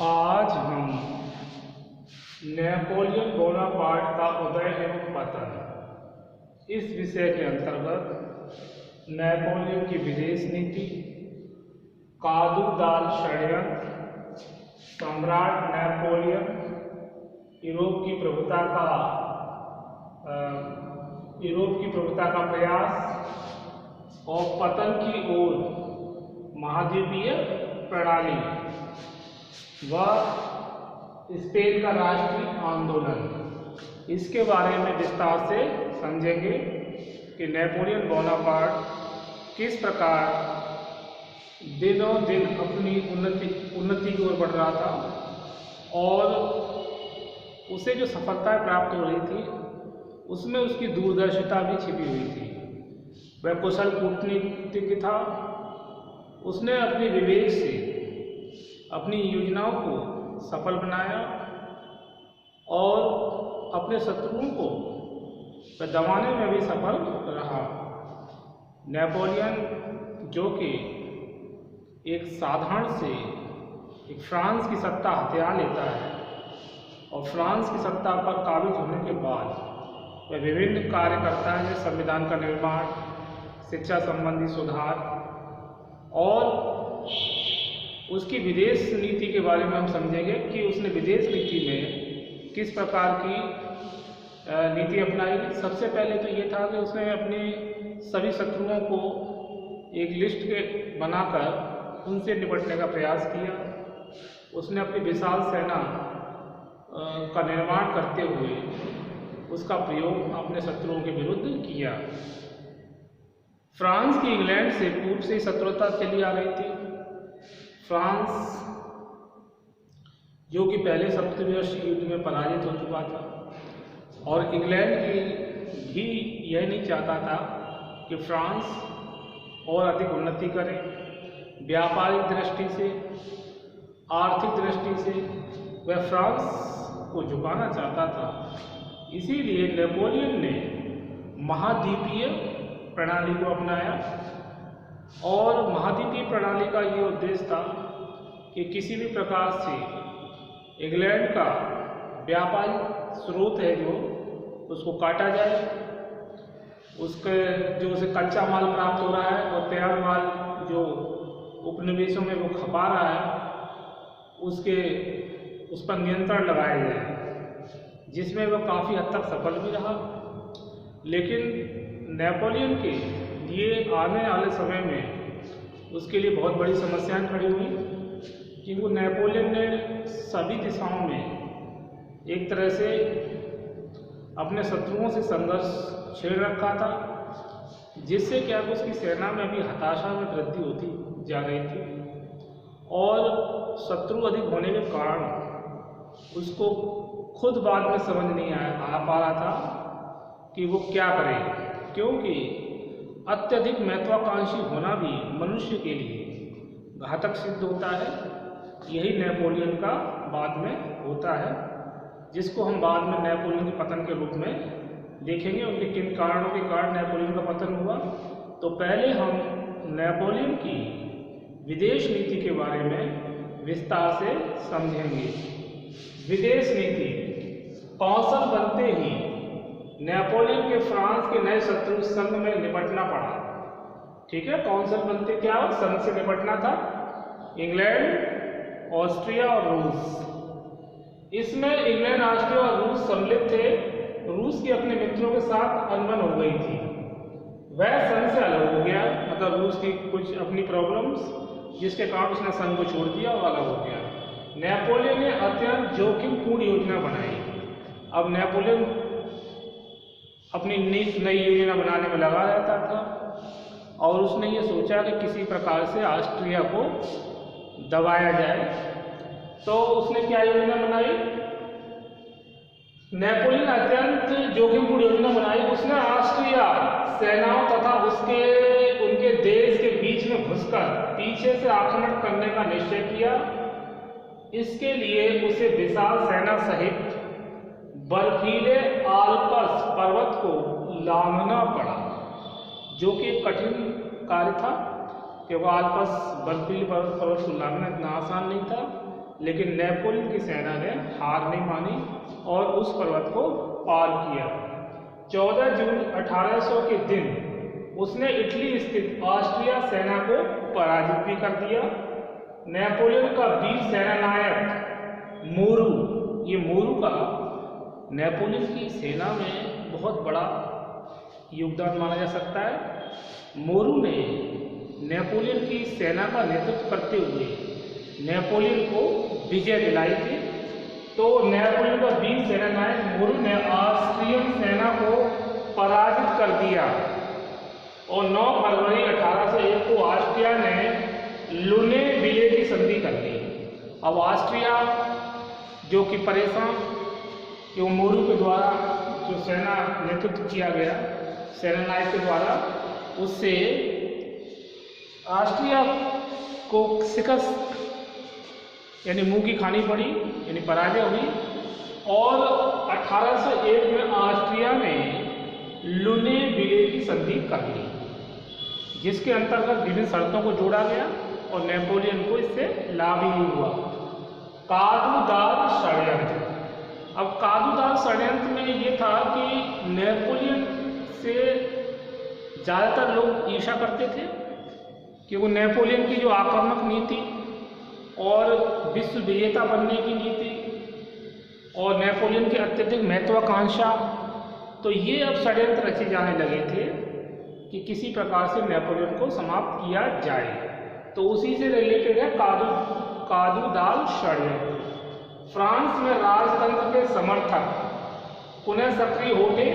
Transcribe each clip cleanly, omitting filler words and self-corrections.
आज हम Napoleon Bonaparte का उदय एवं पतन इस विषय के अंतर्गत नेपोलियन की विदेश नीति, कादूदाल षड्यंत्र, सम्राट नेपोलियन, यूरोप की प्रभुता का प्रयास और पतन की ओर महाद्वीपीय प्रणाली व स्पेन का राष्ट्रीय आंदोलन, इसके बारे में विस्तार से समझेंगे कि नेपोलियन बोनापार्ट किस प्रकार दिनों दिन अपनी उन्नति की ओर बढ़ रहा था और उसे जो सफलताएं प्राप्त हो रही थी उसमें उसकी दूरदर्शिता भी छिपी हुई थी। वह कुशल कूटनीतिज्ञ था। उसने अपने विवेक से अपनी योजनाओं को सफल बनाया और अपने शत्रुओं को दबाने में भी सफल रहा। नेपोलियन, जो कि एक साधारण से एक फ्रांस की सत्ता हथिया लेता है और फ्रांस की सत्ता पर काबिज होने के बाद वह विभिन्न कार्य करता है, जैसे संविधान का निर्माण, शिक्षा संबंधी सुधार, और उसकी विदेश नीति के बारे में हम समझेंगे कि उसने विदेश नीति में किस प्रकार की नीति अपनाई। सबसे पहले तो ये था कि उसने अपने सभी शत्रुओं को एक लिस्ट के बनाकर उनसे निपटने का प्रयास किया। उसने अपनी विशाल सेना का निर्माण करते हुए उसका प्रयोग अपने शत्रुओं के विरुद्ध किया। फ्रांस की इंग्लैंड से पूर्व से शत्रुता चली आ रही थी। फ्रांस, जो कि पहले सप्तवर्षीय युद्ध में पराजित हो चुका था, और इंग्लैंड भी यह नहीं चाहता था कि फ्रांस और अधिक उन्नति करे। व्यापारिक दृष्टि से, आर्थिक दृष्टि से वह फ्रांस को झुकाना चाहता था। इसीलिए नेपोलियन ने महाद्वीपीय प्रणाली को अपनाया और महाद्वीपीय प्रणाली का ये उद्देश्य था कि किसी भी प्रकार से इंग्लैंड का व्यापारिक स्रोत है जो उसको काटा जाए, उसके जो उसे कच्चा माल प्राप्त हो रहा है और तैयार माल जो उपनिवेशों में वो खपा रहा है उस पर नियंत्रण लगाया जाए, जिसमें वह काफ़ी हद तक सफल भी रहा। लेकिन नेपोलियन के लिए आने वाले समय में उसके लिए बहुत बड़ी समस्याएं खड़ी हुई, क्योंकि नेपोलियन ने सभी दिशाओं में एक तरह से अपने शत्रुओं से संघर्ष छेड़ रखा था, जिससे क्या उसकी सेना में भी हताशा में वृद्धि होती जा रही थी और शत्रु अधिक होने के कारण उसको खुद बाद में समझ नहीं आ पा रहा था कि वो क्या करे, क्योंकि अत्यधिक महत्वाकांक्षी होना भी मनुष्य के लिए घातक सिद्ध होता है। यही नेपोलियन का बाद में होता है, जिसको हम बाद में नेपोलियन के पतन के रूप में देखेंगे, उनके किन कारणों के कारण नेपोलियन का पतन हुआ। तो पहले हम नेपोलियन की विदेश नीति के बारे में विस्तार से समझेंगे। विदेश नीति। कौशल बनते ही नेपोलियन के फ्रांस के नए शत्रु संघ में निपटना पड़ा। ठीक है, कौशल बनते क्या संघ से निपटना था, इंग्लैंड, ऑस्ट्रिया और रूस। इसमें इंग्लैंड, ऑस्ट्रिया और रूस सम्मिलित थे। रूस की अपने मित्रों के साथ अनबन हो गई थी, वह संघ से अलग हो गया, मतलब रूस की कुछ अपनी प्रॉब्लम्स, जिसके कारण उसने संघ को छोड़ दिया और अलग हो गया। नेपोलियन ने अत्यंत जोखिमपूर्ण योजना बनाई। अब नेपोलियन अपनी नई योजना बनाने में लगा रहता था और उसने ये सोचा कि किसी प्रकार से ऑस्ट्रिया को दबाया जाए। तो उसने क्या योजना बनाई? नेपोलियन अत्यंत जोखिमपूर्ण योजना बनाई। उसने ऑस्ट्रिया सेनाओं तथा उनके देश के बीच में घुसकर पीछे से आक्रमण करने का निश्चय किया। इसके लिए उसे विशाल सेना सहित बर्फीले आल्प्स पर्वत को लांघना पड़ा, जो कि एक कठिन कार्य था, कि वो आल्प्स बर्फीले पर्वत को लांघना इतना आसान नहीं था। लेकिन नेपोलियन की सेना ने हार नहीं मानी और उस पर्वत को पार किया। 14 जून 1800 के दिन उसने इटली स्थित ऑस्ट्रिया सेना को पराजित भी कर दिया। नेपोलियन का वीर सेनानायक मोरू, ये मोरू का नेपोलियन की सेना में बहुत बड़ा योगदान माना जा सकता है। मोरू ने नेपोलियन की सेना का नेतृत्व करते हुए नेपोलियन को विजय दिलाई थी। तो नेपोलियन का वीर सेनानायक मोरू ने ऑस्ट्रियन सेना को पराजित कर दिया और 9 फरवरी 1801 को ऑस्ट्रिया ने लुनेविले की संधि कर ली। अब ऑस्ट्रिया जो कि परेशान, जो मोरू के द्वारा जो सेना नेतृत्व किया गया सेनानायक के द्वारा, उससे ऑस्ट्रिया को शिकस्त यानी मुंह की खानी पड़ी, यानी पराजय हुई। और 1801 में ऑस्ट्रिया ने लुनेविले की संधि कर ली, जिसके अंतर्गत विभिन्न शर्तों को जोड़ा गया और नेपोलियन को इससे लाभ ही हुआ। कादूदार षड्यंत्र। अब कादूदार षड्यंत्र में ये था कि नेपोलियन से ज़्यादातर लोग ईर्ष्या करते थे, क्योंकि नेपोलियन की जो आक्रामक नीति और विश्व विजेता बनने की नीति और नेपोलियन की अत्यधिक महत्वाकांक्षा, तो ये अब षड्यंत्र रचे जाने लगे थे कि किसी प्रकार से नेपोलियन को समाप्त किया जाए। तो उसी से रिलेटेड है कादूदार षड्यंत्र। फ्रांस में राजतंत्र के समर्थक पुनः सक्रिय हो गए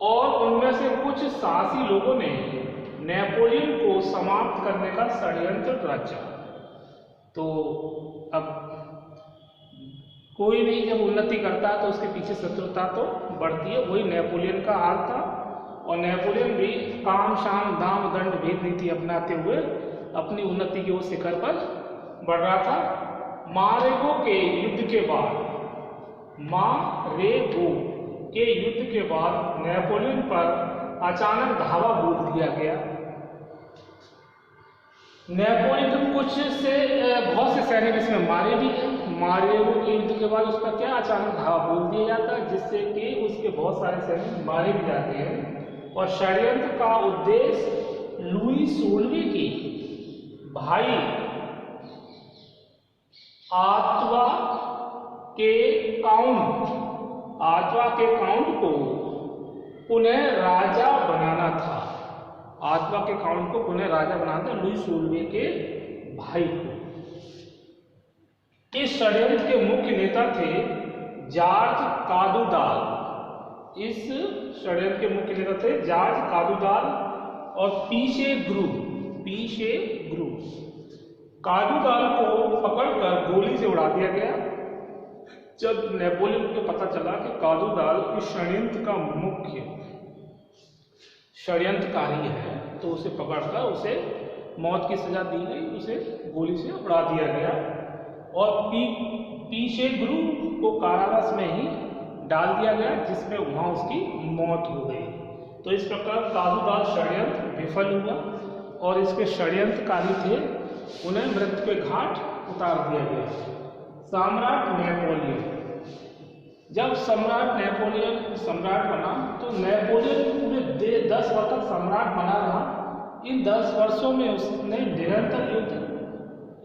और उनमें से कुछ साहसी लोगों ने नेपोलियन को समाप्त करने का षड्यंत्र रचा। तो अब कोई भी जब उन्नति करता है तो उसके पीछे शत्रुता तो बढ़ती है, वही नेपोलियन का हाल था। और नेपोलियन भी काम शाम दाम दंड भेद नीति अपनाते हुए अपनी उन्नति के उस शिखर पर बढ़ रहा था। मारेगो के युद्ध के बाद, मारेगो के युद्ध के बाद नेपोलियन पर अचानक धावा बोल दिया गया। नेपोलियन के कुछ से बहुत से सैनिक इसमें मारे भी हैं। मारेगो के युद्ध के बाद उसका क्या अचानक धावा बोल दिया जाता है, जिससे कि उसके बहुत सारे सैनिक मारे भी जाते हैं। और षड्यंत्र का उद्देश्य लुई 16वीं की भाई आत्वा के काउंट को पुनः राजा बनाना था। आत्वा के काउंट को पुनः राजा बनाना था, लुई 16वें के भाई को। इस षड्यंत्र के मुख्य नेता थे जॉर्ज कादूदाल। इस षड्यंत्र के मुख्य नेता थे जॉर्ज कादूदाल और पीशेग्रू। कादूदाल को पकड़कर गोली से उड़ा दिया गया। जब नेपोलियन को पता चला कि कादूदाल इस षड्यंत्र का मुख्य षड्यंत्रकारी है, तो उसे पकड़कर उसे मौत की सजा दी गई, उसे गोली से उड़ा दिया गया। और पीशेग्रू को कारावास में ही डाल दिया गया, जिसमें वहाँ उसकी मौत हो गई। तो इस प्रकार कादूदाल षड्यंत्र विफल हुआ और इसके षड्यंत्रकारी थे उन्हें मृत्यु के घाट उतार दिया गया। सम्राट नेपोलियन। जब सम्राट नेपोलियन सम्राट बना तो नेपोलियन पूरे 10 वर्ष तक सम्राट बना रहा। इन 10 वर्षों में उसने निरंतर युद्ध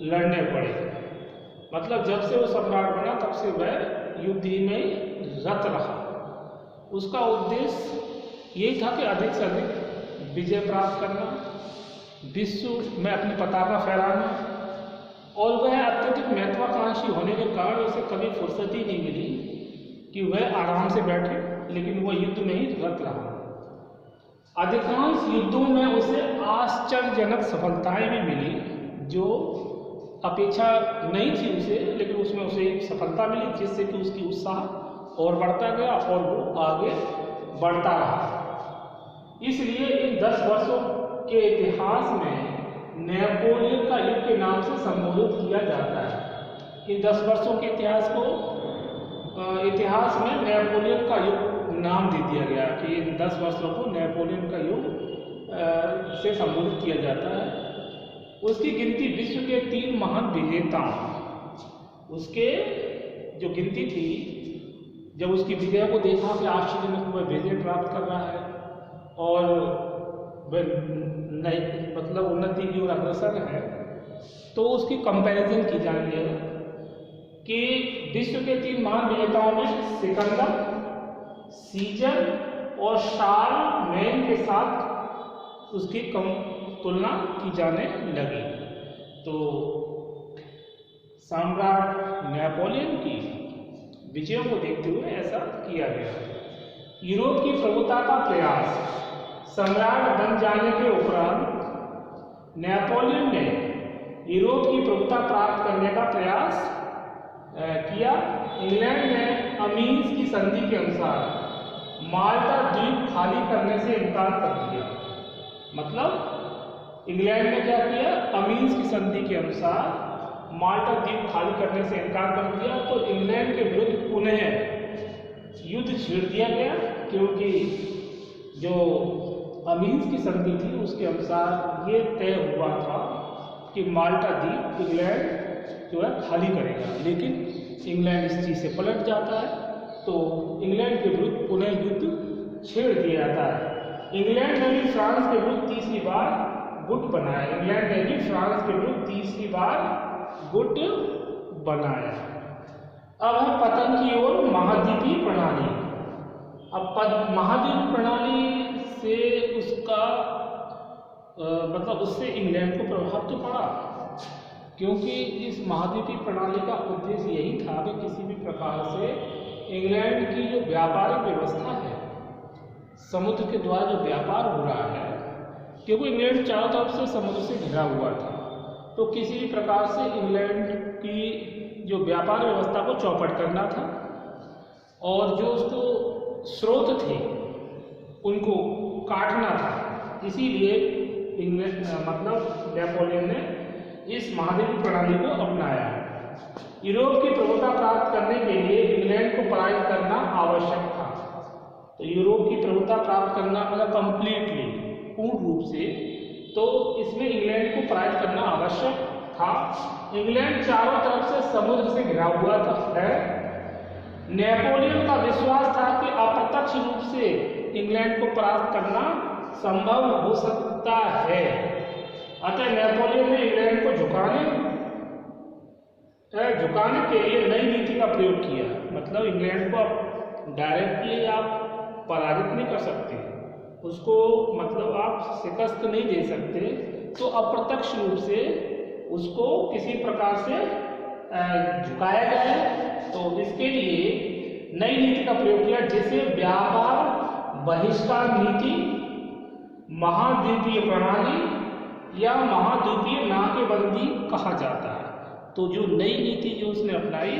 लड़ने पड़े। मतलब जब से वो सम्राट बना तब से वह युद्ध ही में रत रहा। उसका उद्देश्य यही था कि अधिक से अधिक विजय प्राप्त करना, विश्व में अपनी पताका फहराना। और वह अत्यधिक महत्वाकांक्षी होने के कारण उसे कभी फुर्सत ही नहीं मिली कि वह आराम से बैठे, लेकिन वह युद्ध में ही रत रहा। अधिकांश युद्धों में उसे आश्चर्यजनक सफलताएं भी मिली, जो अपेक्षा नहीं थी उसे, लेकिन उसमें उसे एक सफलता मिली, जिससे कि उसकी उत्साह और बढ़ता गया और वो आगे बढ़ता रहा। इसलिए इन 10 वर्षों के इतिहास में नेपोलियन का युग के नाम से संबोधित किया जाता है। इन 10 वर्षों के इतिहास में नेपोलियन का युग नाम दे दिया गया कि इन 10 वर्षों को नेपोलियन का युग से संबोधित किया जाता है। उसकी गिनती विश्व के 3 महान विजेताओं उसके जो गिनती थी, जब उसकी विजय को देखा कि आश्चर्य में वह विजय प्राप्त कर रहा है और वह मतलब उन्नति की ओर अग्रसर है, तो उसकी कंपैरिजन की जा रही है कि विश्व के 3 महान विजेताओं में सिकंदर, सीजर और शारलमेन के साथ उसकी तुलना की जाने लगी। तो सम्राट नेपोलियन की विजयों को देखते हुए ऐसा किया गया। यूरोप की प्रभुता का प्रयास। सम्राट बन जाने के उपरांत नेपोलियन ने यूरोप की प्रभुता प्राप्त करने का प्रयास किया। इंग्लैंड ने अमीन्स की संधि के अनुसार माल्टा द्वीप खाली करने से इनकार कर दिया। मतलब इंग्लैंड ने क्या किया, अमीन्स की संधि के अनुसार माल्टा द्वीप खाली करने से इनकार कर दिया। तो इंग्लैंड के विरुद्ध पुनः युद्ध छेड़ दिया गया, क्योंकि जो अमीन्स की संधि थी उसके अनुसार ये तय हुआ था कि माल्टा द्वीप इंग्लैंड जो है खाली करेगा। लेकिन इंग्लैंड इस चीज़ से पलट जाता है, तो इंग्लैंड के विरुद्ध पुनः युद्ध छेड़ दिया जाता है। इंग्लैंड ने भी फ्रांस के विरुद्ध तीसरी बार गुट बनाया। इंग्लैंड ने भी फ्रांस के विरुद्ध तीसरी बार गुट बनाया। अब है पतन की ओर महाद्वीपीय प्रणाली। अब महाद्वीपीय प्रणाली से उसका मतलब उससे इंग्लैंड को प्रभाव तो पड़ा, क्योंकि इस महाद्वीपीय प्रणाली का उद्देश्य यही था कि किसी भी प्रकार से इंग्लैंड की जो व्यापारिक व्यवस्था है, समुद्र के द्वारा जो व्यापार हो रहा है, क्योंकि इंग्लैंड चारों तरफ से समुद्र से घिरा हुआ था, तो किसी भी प्रकार से इंग्लैंड की जो व्यापार व्यवस्था को चौपट करना था और जो उसको स्रोत थे उनको काटना था। इसीलिए इंग्लैंड मतलब नेपोलियन ने इस महाद्वीपीय प्रणाली को अपनाया। यूरोप की प्रभुता प्राप्त करने के लिए इंग्लैंड को पराजित करना आवश्यक था। तो यूरोप की प्रभुता प्राप्त करना मतलब कंप्लीटली, पूर्ण रूप से, तो इसमें इंग्लैंड को पराजित करना आवश्यक था। इंग्लैंड चारों तरफ से समुद्र से घिरा हुआ था। नेपोलियन का विश्वास था कि अप्रत्यक्ष रूप से इंग्लैंड को परास्त करना संभव हो सकता है। अतः नेपोलियन ने इंग्लैंड को झुकाने के लिए नई नीति का प्रयोग किया। मतलब इंग्लैंड को डायरेक्टली आप पराजित नहीं कर सकते, उसको मतलब आप शिकस्त नहीं दे सकते, तो अप्रत्यक्ष रूप से उसको किसी प्रकार से झुकाया जाए। तो इसके लिए नई नीति का प्रयोग किया, जिसे व्यापार बहिष्कार नीति, महाद्वीपीय प्रणाली या महाद्वीपीय नाकेबंदी कहा जाता है। तो जो नई नीति जो उसने अपनाई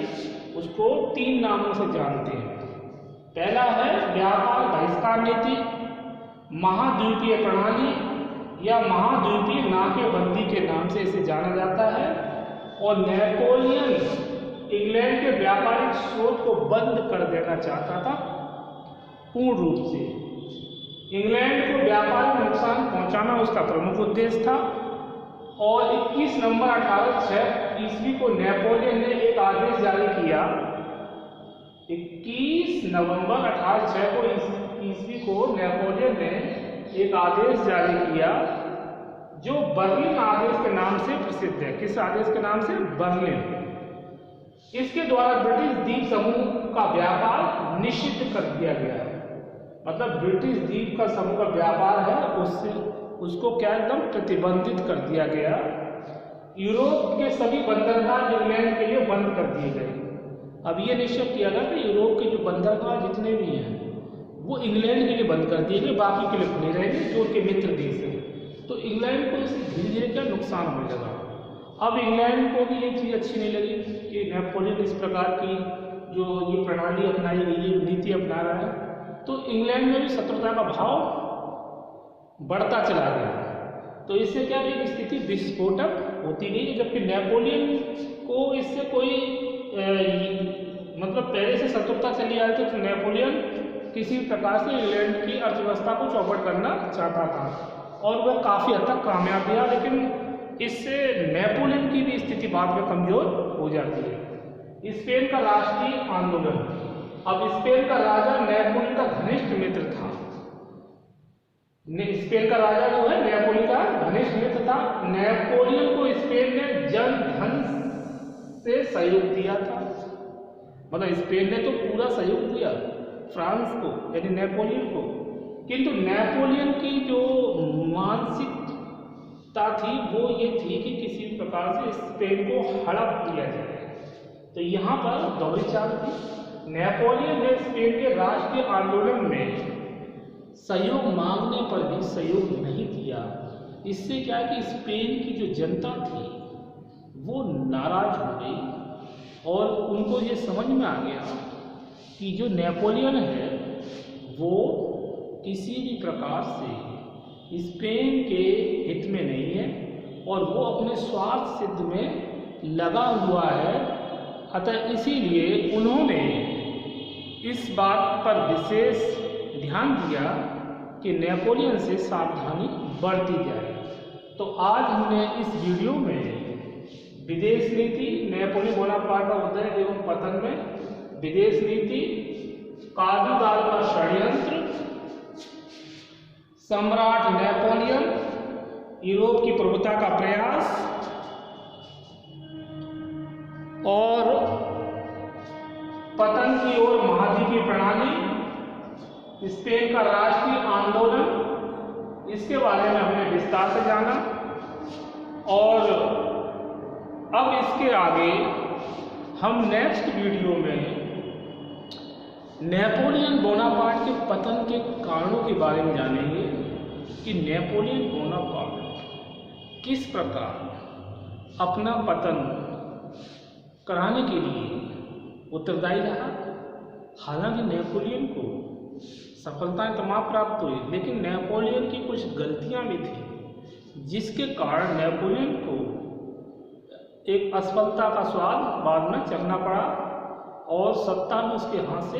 उसको 3 नामों से जानते हैं। पहला है व्यापार बहिष्कार नीति, महाद्वीपीय प्रणाली या महाद्वीपीय नाकेबंदी के नाम से इसे जाना जाता है। और नेपोलियन इंग्लैंड के व्यापारिक स्रोत को बंद कर देना चाहता था पूर्ण रूप से। इंग्लैंड को व्यापारिक नुकसान पहुंचाना उसका प्रमुख उद्देश्य था। और 21 नवंबर 1806 ईस्वी को नेपोलियन ने एक आदेश जारी किया। 21 नवंबर 1806 को ईस्वी को नेपोलियन ने एक आदेश जारी किया जो बर्लिन आदेश के नाम से प्रसिद्ध है। किस आदेश के नाम से? बर्लिन। इसके द्वारा ब्रिटिश द्वीप समूह का व्यापार निषिद्ध कर दिया गया है। मतलब ब्रिटिश द्वीप का समूह का व्यापार है उसको क्या एकदम प्रतिबंधित कर दिया गया। यूरोप के सभी बंदरगाह इंग्लैंड के लिए बंद कर दिए गए। अब ये निश्चित किया गया कि यूरोप के जो बंदरगाह जितने भी हैं वो इंग्लैंड के लिए बंद कर दिए गए, बाकी के लिए खुले रहेंगे जो उनके मित्र देश हैं। तो इंग्लैंड को इससे धीरे धीरे क्या नुकसान होने लगा। अब इंग्लैंड को भी ये चीज़ अच्छी नहीं लगी कि नेपोलियन इस प्रकार की जो ये प्रणाली अपनाई गई है, नीति अपना रहा है, तो इंग्लैंड में भी शत्रुता का भाव बढ़ता चला गया। तो इससे क्या एक स्थिति विस्फोटक होती गई, जबकि नेपोलियन को इससे कोई मतलब पहले से शत्रुता चली आ रही थी। तो नेपोलियन किसी प्रकार से इंग्लैंड की अर्थव्यवस्था को चौपट करना चाहता था और वह काफ़ी हद तक कामयाब रहा, लेकिन इससे नेपोलियन की भी स्थिति बाद में कमजोर हो जाती है। स्पेन का राष्ट्रीय आंदोलन। अब स्पेन का राजा नेपोलियन का घनिष्ठ मित्र था। स्पेन का राजा जो है नेपोलियन का घनिष्ठ मित्र था। नेपोलियन को स्पेन ने जन धन से सहयोग दिया था, मतलब स्पेन ने तो पूरा सहयोग दिया फ्रांस को यानी नेपोलियन को, किंतु नेपोलियन की जो मानसिकता थी वो ये थी कि किसी भी प्रकार से स्पेन को हड़प दिया जाए। तो यहाँ पर दोहरी चाल थी। नेपोलियन ने स्पेन के राष्ट्रीय आंदोलन में सहयोग मांगने पर भी सहयोग नहीं किया। इससे क्या है कि स्पेन की जो जनता थी वो नाराज हो गई और उनको ये समझ में आ गया कि जो नेपोलियन है वो किसी भी प्रकार से स्पेन के हित में नहीं है और वो अपने स्वार्थ सिद्ध में लगा हुआ है। अतः इसीलिए उन्होंने इस बात पर विशेष ध्यान दिया कि नेपोलियन से सावधानी बरती जाए। तो आज हमने इस वीडियो में विदेश नीति, नेपोलियन बोनापार्ट का उदय एवं पतन में विदेश नीति, काजूदाल का षड्यंत्र, सम्राट नेपोलियन, यूरोप की प्रभुता का प्रयास और पतन की ओर महाद्वीपीय प्रणाली, स्पेन का राष्ट्रीय आंदोलन, इसके बारे में हमने विस्तार से जाना। और अब इसके आगे हम नेक्स्ट वीडियो में नेपोलियन बोनापार्ट के पतन के कारणों के बारे में जानेंगे कि नेपोलियन बोनापार्ट किस प्रकार अपना पतन कराने के लिए उत्तरदायी रहा। हालांकि नेपोलियन को सफलताएं तमाम प्राप्त हुई, लेकिन नेपोलियन की कुछ गलतियां भी थी जिसके कारण नेपोलियन को एक असफलता का स्वाद बाद में चखना पड़ा और सत्ता में उसके हाथ से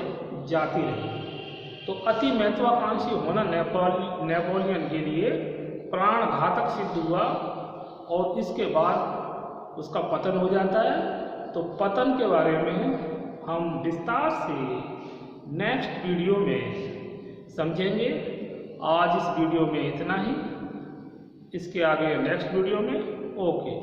जाती रही। तो अति महत्वाकांक्षी होना नेपोलियन के लिए प्राण घातक सिद्ध हुआ और इसके बाद उसका पतन हो जाता है। तो पतन के बारे में हम विस्तार से नेक्स्ट वीडियो में समझेंगे। आज इस वीडियो में इतना ही, इसके आगे नेक्स्ट वीडियो में। ओके।